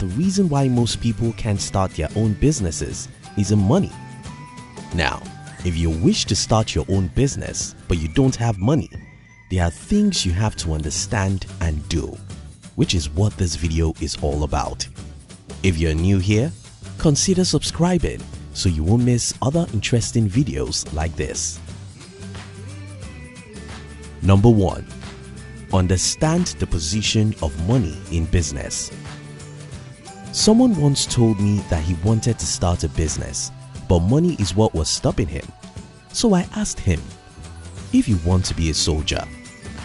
the reason why most people can't start their own businesses isn't money. Now, if you wish to start your own business but you don't have money, there are things you have to understand and do, which is what this video is all about. If you're new here, consider subscribing so you won't miss other interesting videos like this. Number 1. Understand the position of money in business. Someone once told me that he wanted to start a business, but money is what was stopping him. So I asked him, if you want to be a soldier,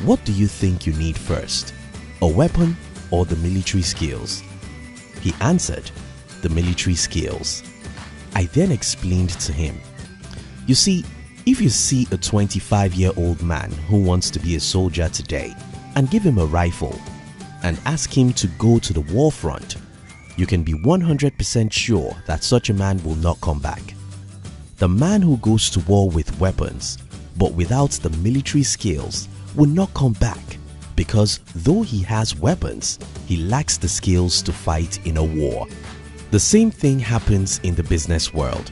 what do you think you need first, a weapon or the military skills? He answered, the military skills. I then explained to him, you see, if you see a 25-year-old man who wants to be a soldier today and give him a rifle and ask him to go to the war front, you can be 100% sure that such a man will not come back. The man who goes to war with weapons but without the military skills will not come back, because though he has weapons, he lacks the skills to fight in a war. The same thing happens in the business world.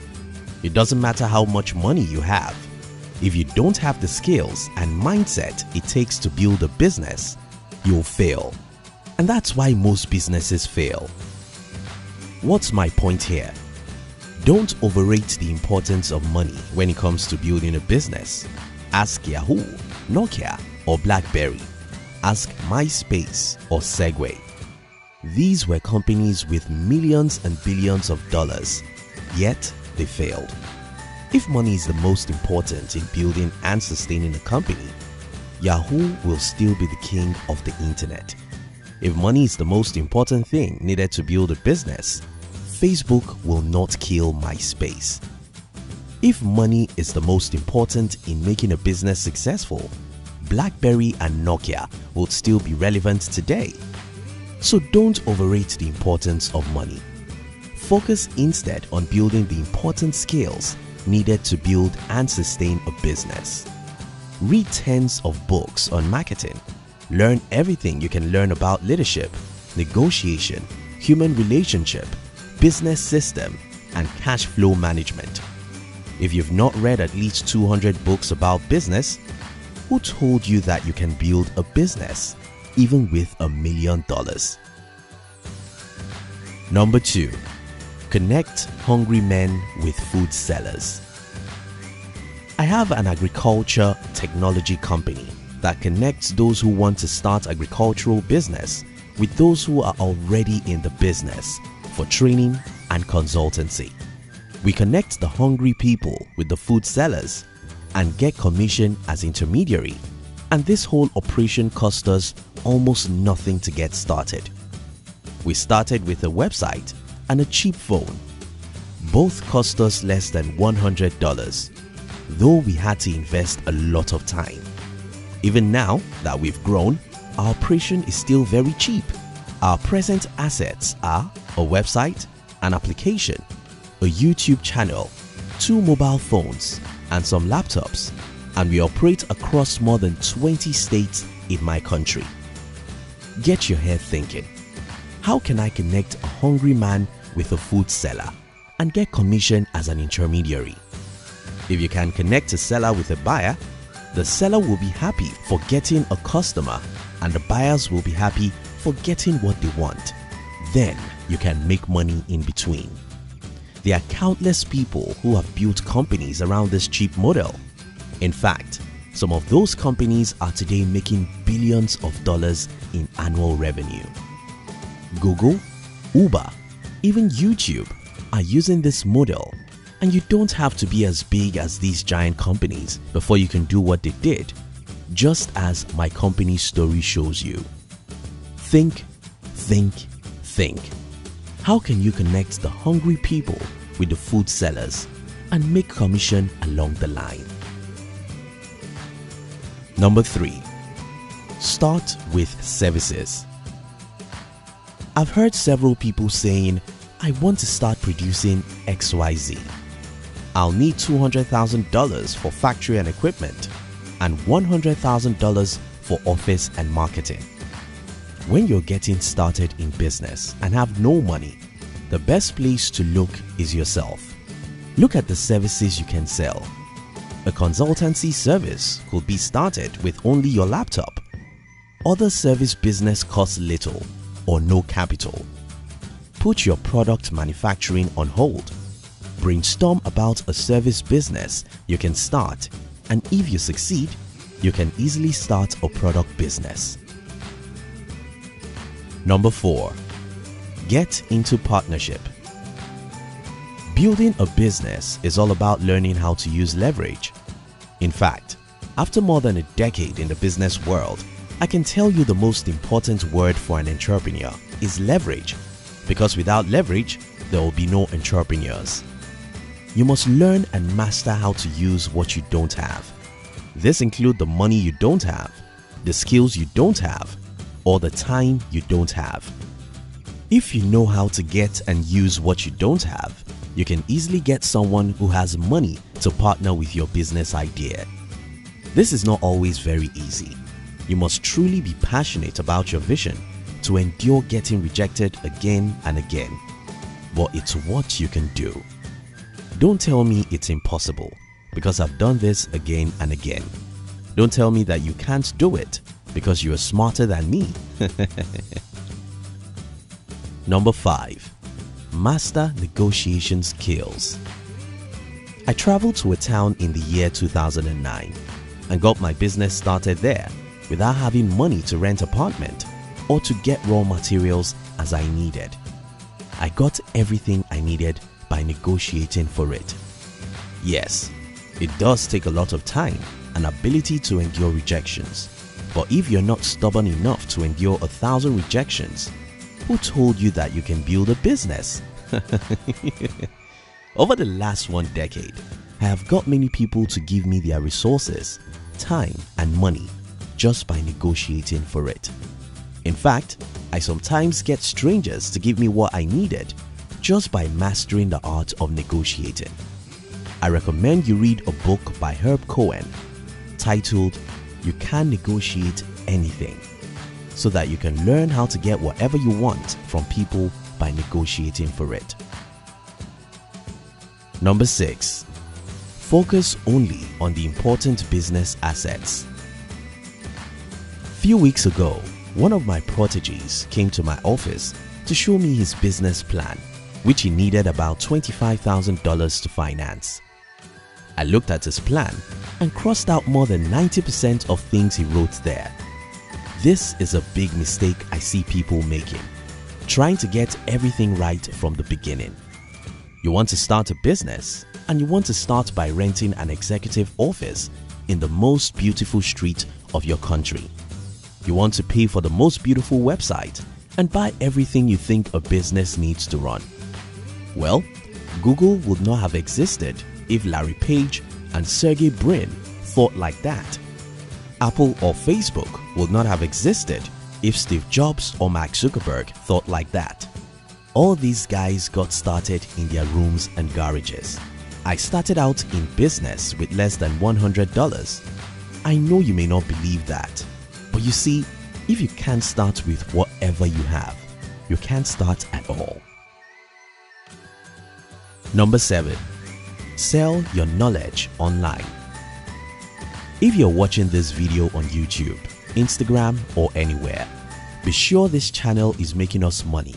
It doesn't matter how much money you have. If you don't have the skills and mindset it takes to build a business, you'll fail. And that's why most businesses fail. What's my point here? Don't overrate the importance of money when it comes to building a business. Ask Yahoo, Nokia or BlackBerry. Ask MySpace or Segway. These were companies with millions and billions of dollars, yet they failed. If money is the most important in building and sustaining a company, Yahoo will still be the king of the internet. If money is the most important thing needed to build a business, Facebook will not kill MySpace. If money is the most important in making a business successful, BlackBerry and Nokia would still be relevant today. So don't overrate the importance of money. Focus instead on building the important skills needed to build and sustain a business. Read tens of books on marketing. Learn everything you can learn about leadership, negotiation, human relationship, business system, and cash flow management. If you've not read at least 200 books about business, who told you that you can build a business even with $1 million? Number 2. Connect hungry men with food sellers. I have an agriculture technology company that connects those who want to start agricultural business with those who are already in the business for training and consultancy. We connect the hungry people with the food sellers and get commission as intermediary, and this whole operation cost us almost nothing to get started. We started with a website and a cheap phone. Both cost us less than $100, though we had to invest a lot of time. Even now that we've grown, our operation is still very cheap. Our present assets are a website, an application, a YouTube channel, 2 mobile phones, and some laptops, and we operate across more than 20 states in my country. Get your head thinking. How can I connect a hungry man with a food seller and get commission as an intermediary? If you can connect a seller with a buyer, the seller will be happy for getting a customer and the buyers will be happy for getting what they want. Then you can make money in between. There are countless people who have built companies around this cheap model. In fact, some of those companies are today making billions of dollars in annual revenue. Google, Uber, even YouTube are using this model, and you don't have to be as big as these giant companies before you can do what they did, just as my company's story shows you. Think, think, think. How can you connect the hungry people with the food sellers and make commission along the line? Number 3. Start with services. I've heard several people saying, I want to start producing XYZ. I'll need $200,000 for factory and equipment and $100,000 for office and marketing. When you're getting started in business and have no money, the best place to look is yourself. Look at the services you can sell. A consultancy service could be started with only your laptop. Other service business costs little or no capital. Put your product manufacturing on hold. Brainstorm about a service business you can start, and if you succeed, you can easily start a product business. Number 4. Get into partnership. Building a business is all about learning how to use leverage. In fact, after more than a decade in the business world, I can tell you the most important word for an entrepreneur is leverage, because without leverage, there will be no entrepreneurs. You must learn and master how to use what you don't have. This includes the money you don't have, the skills you don't have, or the time you don't have. If you know how to get and use what you don't have, you can easily get someone who has money to partner with your business idea. This is not always very easy. You must truly be passionate about your vision to endure getting rejected again and again. But it's what you can do. Don't tell me it's impossible, because I've done this again and again. Don't tell me that you can't do it, because you are smarter than me. Number 5. Master negotiation skills. I traveled to a town in the year 2009 and got my business started there without having money to rent an apartment or to get raw materials as I needed. I got everything I needed by negotiating for it. Yes, it does take a lot of time and ability to endure rejections. But if you're not stubborn enough to endure 1,000 rejections, who told you that you can build a business? Over the last 1 decade, I have got many people to give me their resources, time and money just by negotiating for it. In fact, I sometimes get strangers to give me what I needed just by mastering the art of negotiating. I recommend you read a book by Herb Cohen titled "You Can Negotiate Anything," so that you can learn how to get whatever you want from people by negotiating for it. Number 6. Focus only on the important business assets. Few weeks ago, one of my proteges came to my office to show me his business plan, which he needed about $25,000 to finance. I looked at his plan and crossed out more than 90% of things he wrote there. This is a big mistake I see people making, trying to get everything right from the beginning. You want to start a business, and you want to start by renting an executive office in the most beautiful street of your country. You want to pay for the most beautiful website and buy everything you think a business needs to run. Well, Google would not have existed if Larry Page and Sergey Brin thought like that. Apple or Facebook would not have existed if Steve Jobs or Mark Zuckerberg thought like that. All these guys got started in their rooms and garages. I started out in business with less than $100. I know you may not believe that, but you see, if you can't start with whatever you have, you can't start at all. Number 7. Sell your knowledge online. If you're watching this video on YouTube, Instagram or anywhere, be sure this channel is making us money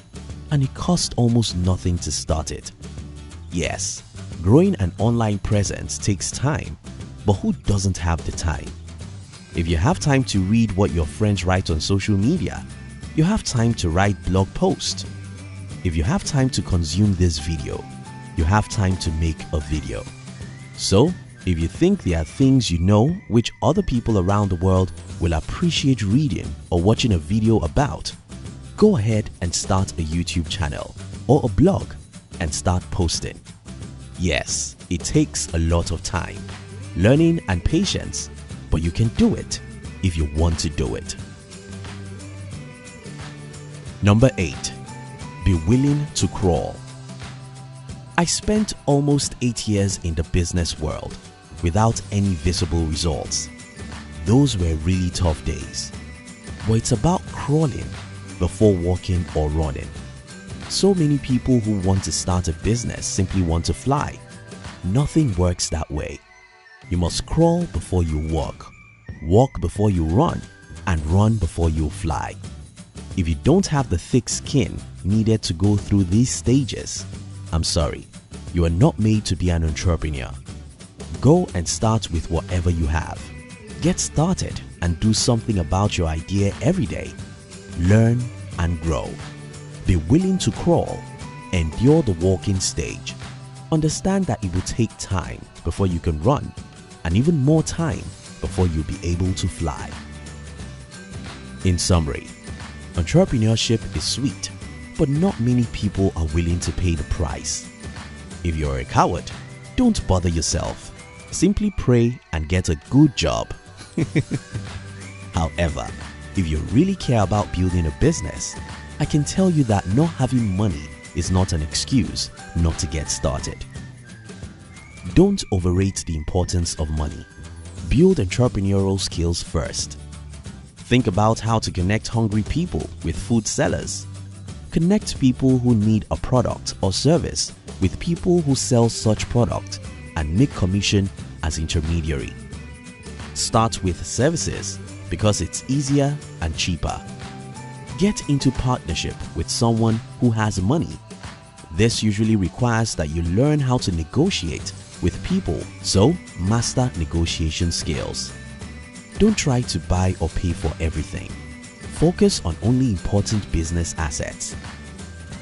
and it costs almost nothing to start it. Yes, growing an online presence takes time, but who doesn't have the time? If you have time to read what your friends write on social media, you have time to write blog posts. If you have time to consume this video, you have time to make a video. So, if you think there are things you know which other people around the world will appreciate reading or watching a video about, go ahead and start a YouTube channel or a blog and start posting. Yes, it takes a lot of time, learning and patience, but you can do it if you want to do it. Number 8. Be willing to crawl. I spent almost 8 years in the business world without any visible results. Those were really tough days. But it's about crawling before walking or running. So many people who want to start a business simply want to fly. Nothing works that way. You must crawl before you walk before you run, and run before you fly. If you don't have the thick skin needed to go through these stages, I'm sorry, you are not made to be an entrepreneur. Go and start with whatever you have. Get started and do something about your idea every day. Learn and grow. Be willing to crawl. Endure the walking stage. Understand that it will take time before you can run, and even more time before you'll be able to fly. In summary, entrepreneurship is sweet, but not many people are willing to pay the price. If you're a coward, don't bother yourself. Simply pray and get a good job. However, if you really care about building a business, I can tell you that not having money is not an excuse not to get started. Don't overrate the importance of money. Build entrepreneurial skills first. Think about how to connect hungry people with food sellers. Connect people who need a product or service with people who sell such product and make commission as intermediary. Start with services because it's easier and cheaper. Get into partnership with someone who has money. This usually requires that you learn how to negotiate with people, so master negotiation skills. Don't try to buy or pay for everything. Focus on only important business assets.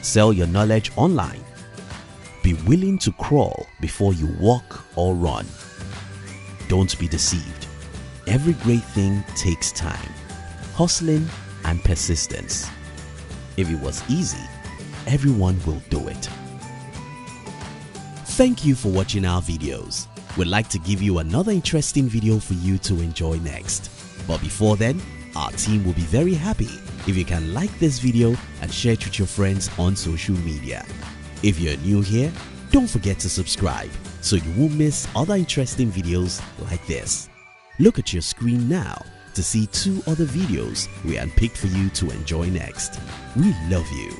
Sell your knowledge online. Be willing to crawl before you walk or run. Don't be deceived. Every great thing takes time, hustling and persistence. If it was easy, everyone will do it. Thank you for watching our videos. We'd like to give you another interesting video for you to enjoy next. But before then, our team will be very happy if you can like this video and share it with your friends on social media. If you're new here, don't forget to subscribe so you won't miss other interesting videos like this. Look at your screen now to see 2 other videos we handpicked for you to enjoy next. We love you.